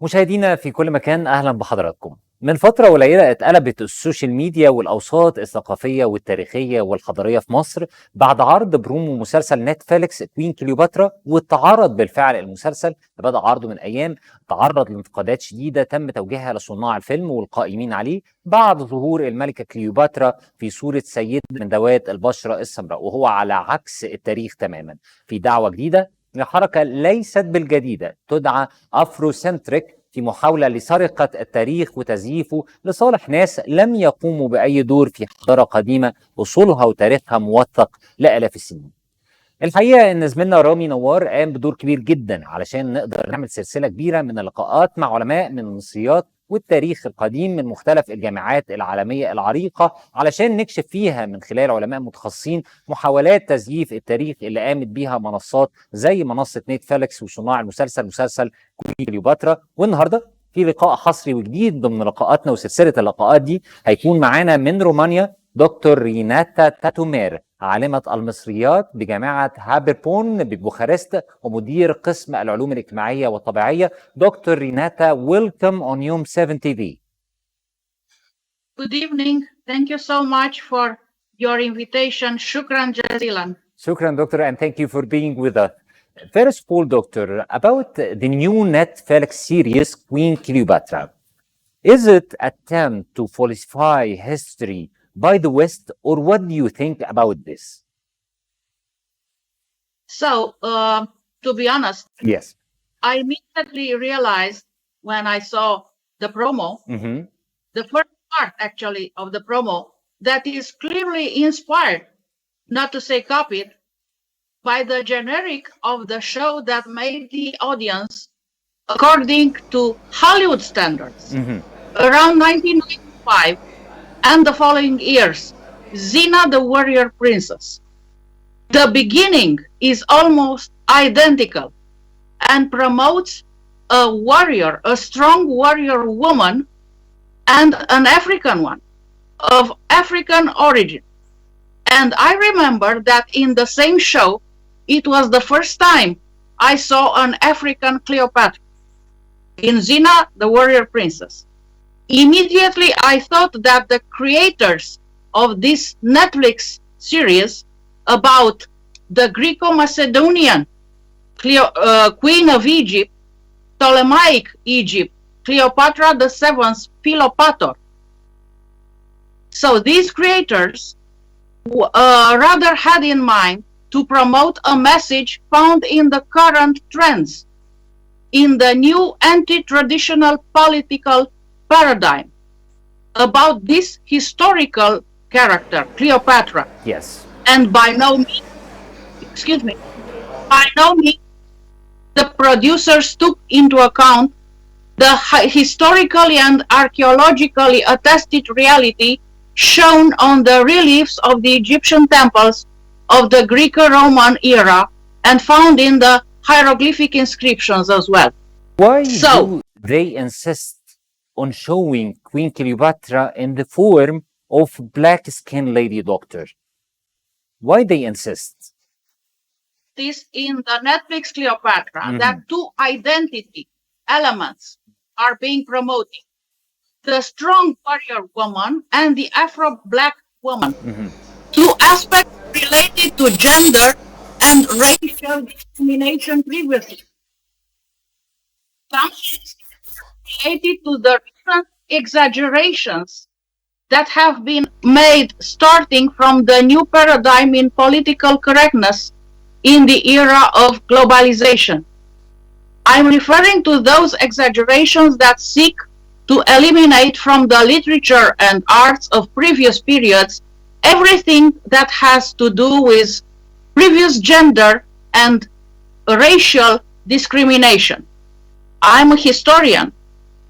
مشاهدينا في كل مكان، أهلا بحضراتكم. من فترة قليلة اتقلبت السوشيال ميديا والأوساط الثقافية والتاريخية والحضارية في مصر بعد عرض برومو مسلسل نتفليكس كوين كليوباترا، واتعرض بالفعل المسلسل اللي بدأ عرضه من أيام تعرض لانتقادات شديدة تم توجيهها لصناع الفيلم والقائمين عليه بعد ظهور الملكة كليوباترا في صورة سيدة من ذوات البشرة السمراء، وهو على عكس التاريخ تماما في دعوة جديدة لحركة ليست بالجديدة تدعى أفروسنتريك في محاولة لسرقة التاريخ وتزييفه لصالح ناس لم يقوموا بأي دور في حضارة قديمة أصولها وتاريخها موثق لآلاف السنين. الحقيقة إن زميلنا رامي نوار قام بدور كبير جدا علشان نقدر نعمل سلسلة كبيرة من اللقاءات مع علماء من المصريات والتاريخ القديم من مختلف الجامعات العالمية العريقة، علشان نكشف فيها من خلال علماء متخصصين محاولات تزييف التاريخ اللي قامت بيها منصات زي منصة نتفليكس وصناع مسلسل كوين كليوباترا. والنهارده في لقاء حصري وجديد ضمن لقاءاتنا وسلسلة اللقاءات دي هيكون معانا من رومانيا دكتور ريناتا تاتومير، عالمة المصريات بجامعة هابربون ببوخارست ومدير قسم العلوم الاجتماعية والطبيعية. دكتور ريناتا, welcome on يوم 7 TV. Good evening. Thank you so much for your invitation. شكرا جزيلا. شكرا دكتور, and thank you for being with us. First of all, doctor, about the new Netflix series Queen Cleopatra. Is it attempt to falsify history by the West, or what do you think about this? So, to be honest, Yes. I immediately realized when I saw the promo, the first part actually of the promo, that is clearly inspired, not to say copied, by the generic of the show that made the audience according to Hollywood standards. Around 1995 and the following years, Xena the Warrior Princess. The beginning is almost identical and promotes a warrior, a strong warrior woman, and an African one of African origin. And I remember that in the same show, it was the first time I saw an African Cleopatra in Xena the Warrior Princess. Immediately, I thought that the creators of this Netflix series about the Greco-Macedonian Queen of Egypt, Ptolemaic Egypt, Cleopatra VII's Philopator. So these creators rather had in mind to promote a message found in the current trends, in the new anti-traditional political paradigm about this historical character, Cleopatra. Yes. And by no means, the producers took into account the historically and archaeologically attested reality shown on the reliefs of the Egyptian temples of the Greco-Roman era and found in the hieroglyphic inscriptions as well. Why do they insist on showing Queen Cleopatra in the form of black-skinned lady, doctor? Why they insist? This in the Netflix Cleopatra, that two identity elements are being promoted. The strong warrior woman and the Afro-black woman. Two aspects related to gender and racial discrimination previously. Some related to the recent exaggerations that have been made starting from the new paradigm in political correctness in the era of globalization. I'm referring to those exaggerations that seek to eliminate from the literature and arts of previous periods everything that has to do with previous gender and racial discrimination. I'm a historian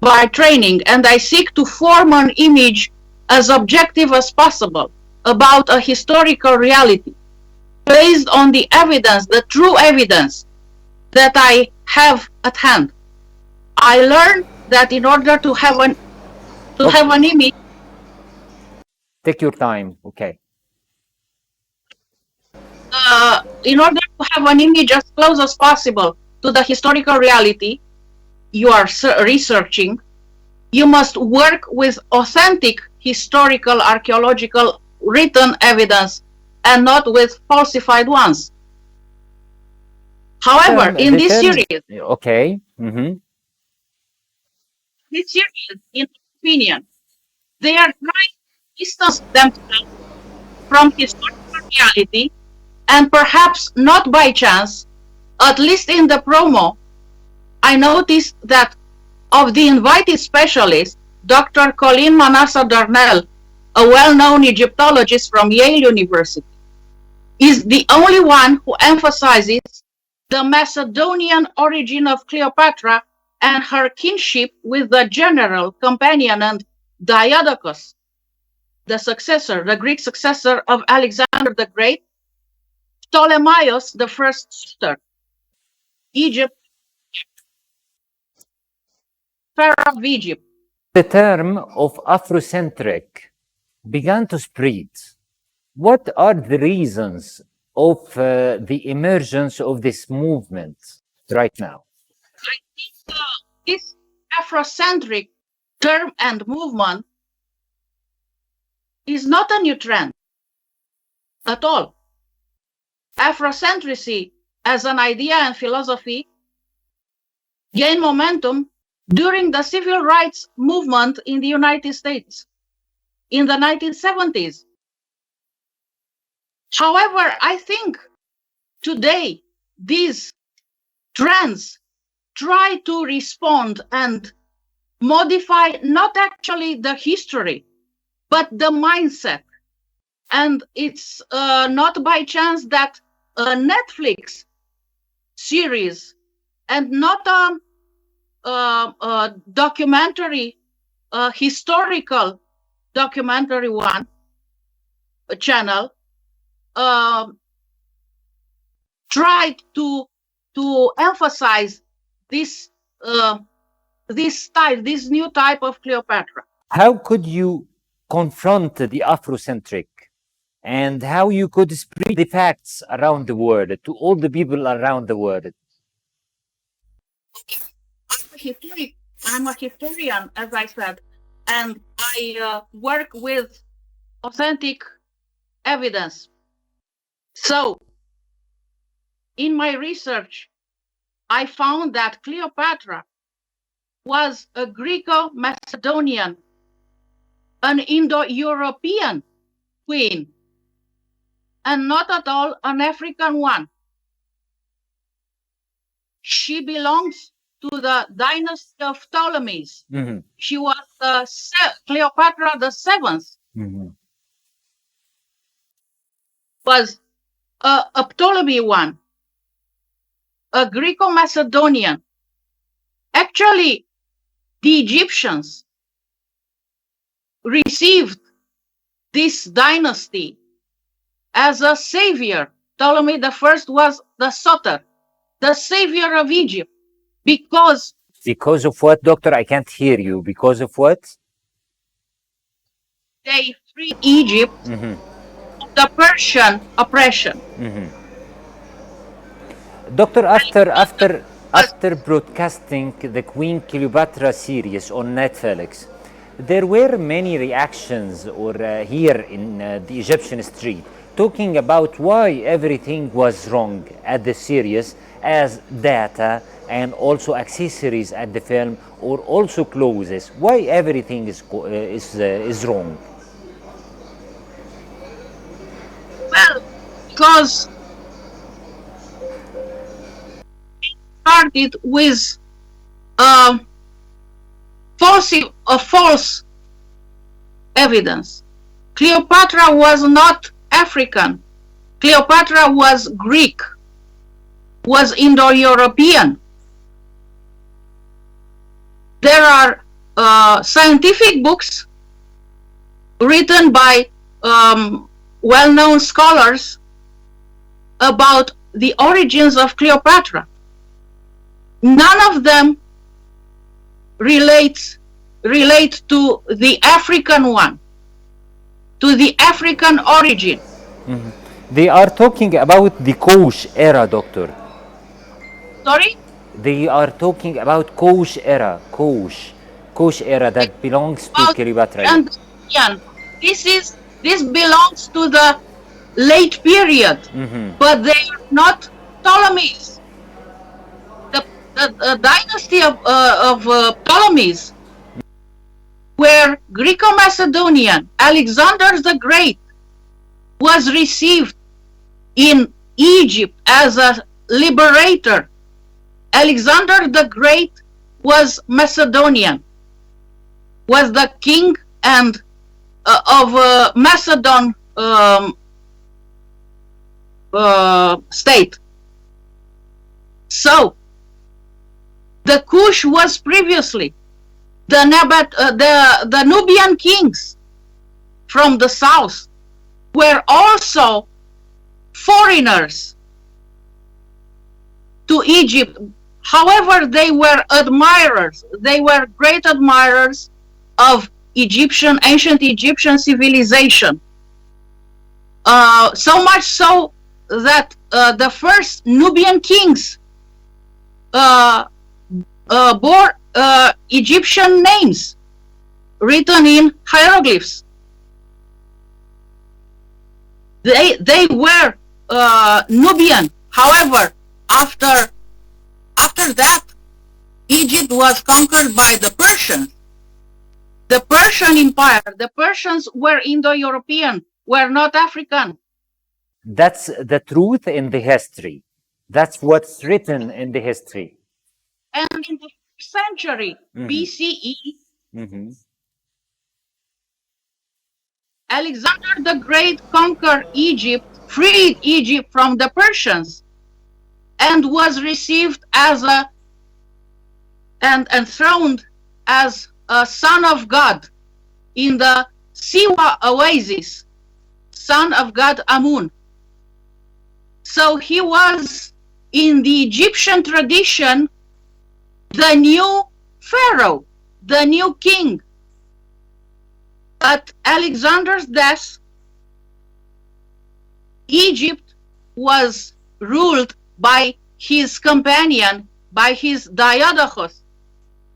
by training, and I seek to form an image as objective as possible about a historical reality based on the evidence, the true evidence that I have at hand. I learned that in order to have an image. Take your time, okay. In order to have an image as close as possible to the historical reality, you are researching, you must work with authentic historical, archaeological, written evidence and not with falsified ones. However, in this series, okay, this series, in my opinion, they are trying to distance themselves from historical reality, and perhaps not by chance, at least in the promo, I noticed that of the invited specialists, Dr. Colleen Manasseh Darnell, a well-known Egyptologist from Yale University, is the only one who emphasizes the Macedonian origin of Cleopatra and her kinship with the general, companion, and Diadochus, the successor, the Greek successor of Alexander the Great, Ptolemaeus the first suitor, Egypt, Pharaoh of Egypt. The term of Afrocentric began to spread. What are the reasons of the emergence of this movement right now? I think this Afrocentric term and movement is not a new trend at all. Afrocentricity as an idea and philosophy gained momentum during the civil rights movement in the United States in the 1970s. However, I think today these trends try to respond and modify not actually the history, but the mindset. And it's not by chance that a Netflix series and not a documentary, historical documentary one, a channel, tried to emphasize this this new type of Cleopatra. How could you confront the Afrocentric, and how you could spread the facts around the world to all the people around the world? I'm a historian, as I said, and I work with authentic evidence. So, in my research, I found that Cleopatra was a Greco-Macedonian, an Indo-European queen, and not at all an African one. She belongs to the dynasty of Ptolemies. Mm-hmm. She was Cleopatra the Seventh. Mm-hmm. Was a Ptolemy one, a Greco-Macedonian. Actually, the Egyptians received this dynasty as a savior. Ptolemy the First was the Soter, the savior of Egypt. Because of what, doctor? I can't hear you. Because of what? They freed Egypt mm-hmm. of the Persian oppression. Mm-hmm. Doctor, after broadcasting the Queen Cleopatra series on Netflix, there were many reactions here in the Egyptian street talking about why everything was wrong at the series, as data and also accessories at the film, or also clothes. Why everything is wrong? Well, because it started with false evidence. Cleopatra was not African. Cleopatra was Greek, was Indo-European. There are scientific books written by well-known scholars about the origins of Cleopatra. None of them relate to the African one, to the African origin. Mm-hmm. They are talking about the Koch era, doctor. Sorry? They are talking about Kosh era, Kosh era that belongs to Cleopatra. And this belongs to the late period, but they are not Ptolemies. The dynasty of Ptolemies were Greco-Macedonian. Alexander the Great was received in Egypt as a liberator. Alexander the Great was Macedonian, was the king and of Macedon state. So the Kush was previously the Nubian kings from the south were also foreigners to Egypt. However, they were admirers. They were great admirers of ancient Egyptian civilization. So much so that the first Nubian kings bore Egyptian names written in hieroglyphs. They were Nubian. However, after that, Egypt was conquered by the Persians. The Persian Empire. The Persians were Indo-European, were not African. That's the truth in the history. That's what's written in the history. And in the 1st century BCE, Alexander the Great conquered Egypt, freed Egypt from the Persians, and was received as and enthroned as a son of God in the Siwa oasis, son of God Amun. So he was, in the Egyptian tradition, the new pharaoh, the new king. At Alexander's death, Egypt was ruled by his companion, by his Diadochos,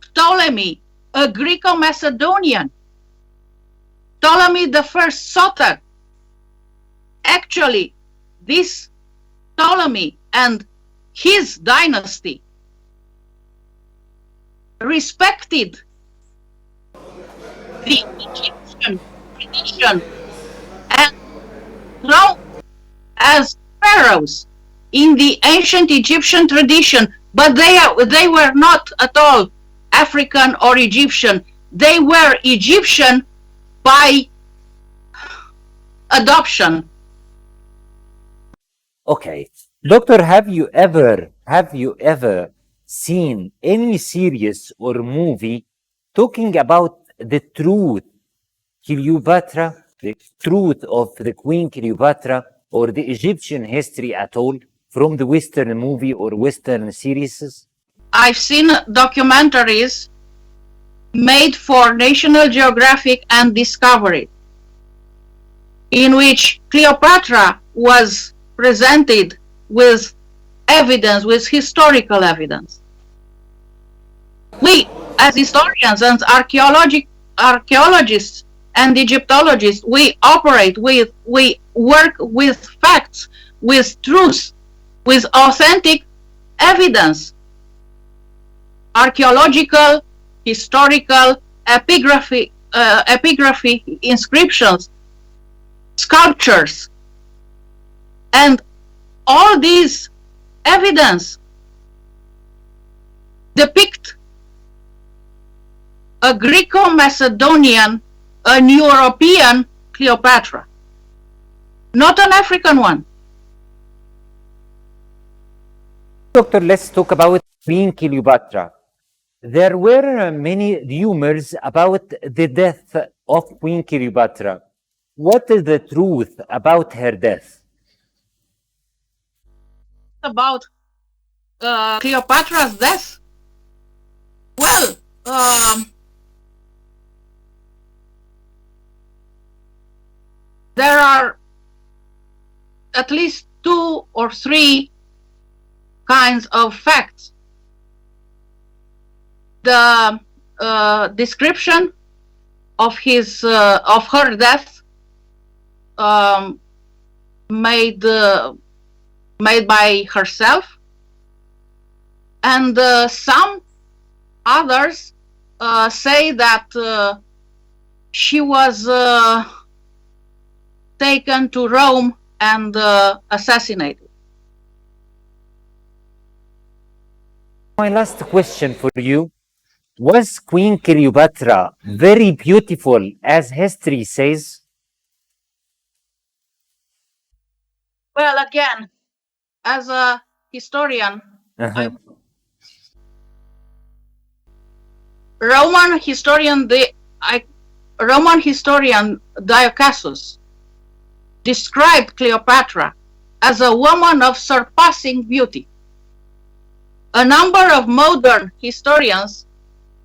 Ptolemy, a Greco-Macedonian. Ptolemy the first Soter. Actually, this Ptolemy and his dynasty respected the Egyptian tradition and known as pharaohs in the ancient Egyptian tradition, but they were not at all African or Egyptian. They were Egyptian by adoption. Okay, Doctor, have you ever seen any series or movie talking about the truth, Cleopatra, the truth of the Queen Cleopatra, or the Egyptian history at all from the Western movie or Western series? I've seen documentaries made for National Geographic and Discovery, in which Cleopatra was presented with evidence, with historical evidence. We, as historians and archaeologists and Egyptologists, we work with facts, with truth, with authentic evidence, archaeological, historical, epigraphy, inscriptions, sculptures, and all these evidence depict a Greco-Macedonian, an European Cleopatra, not an African one. Doctor, let's talk about Queen Cleopatra. There were many rumors about the death of Queen Cleopatra. What is the truth about her death? About Cleopatra's death? Well, there are at least 2 or 3 kinds of facts. the description of her death made by herself, and some others say that she was taken to Rome and assassinated. My last question for you: was Queen Cleopatra very beautiful as history says? Well, again, as a historian, Roman historian Dioccasus described Cleopatra as a woman of surpassing beauty. A number of modern historians,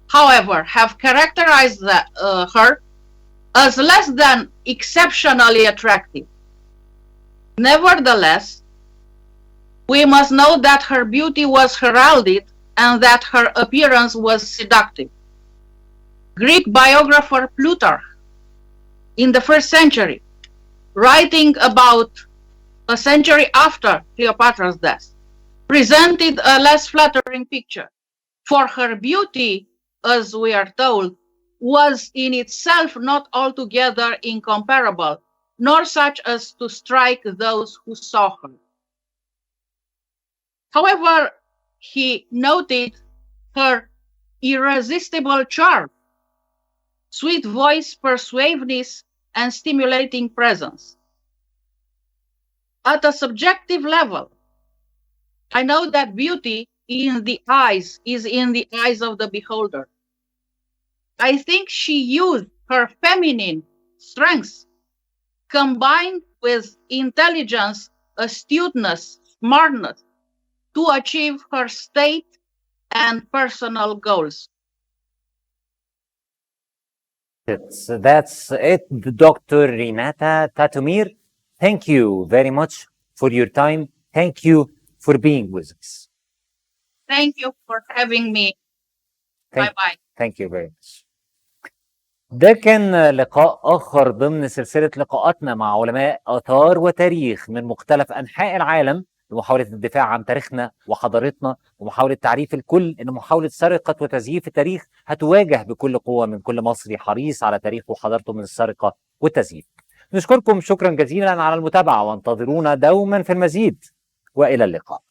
however, have characterized her as less than exceptionally attractive. Nevertheless, we must note that her beauty was heralded and that her appearance was seductive. Greek biographer Plutarch, in the 1st century, writing about a century after Cleopatra's death, presented a less flattering picture, for her beauty, as we are told, was in itself not altogether incomparable, nor such as to strike those who saw her. However, he noted her irresistible charm, sweet voice, persuasiveness, and stimulating presence. At a subjective level, I know that beauty is in the eyes of the beholder. I think she used her feminine strengths combined with intelligence, astuteness, smartness to achieve her state and personal goals. That's it, Dr. Renata Tatomir. Thank you very much for your time. Thank you for being with us. Thank you for having me. Bye-bye. Thank you very much. ده كان لقاء آخر ضمن سلسلة لقاءاتنا مع علماء آثار وتاريخ من مختلف أنحاء العالم لمحاولة الدفاع عن تاريخنا وحضارتنا ومحاولة تعريف الكل إن محاولة سرقة وتزييف التاريخ هتواجه بكل قوة من كل مصري حريص على تاريخه وحضارته من السرقة والتزييف. نشكركم شكرا جزيلا على المتابعة وانتظرونا دوما في المزيد وإلى اللقاء.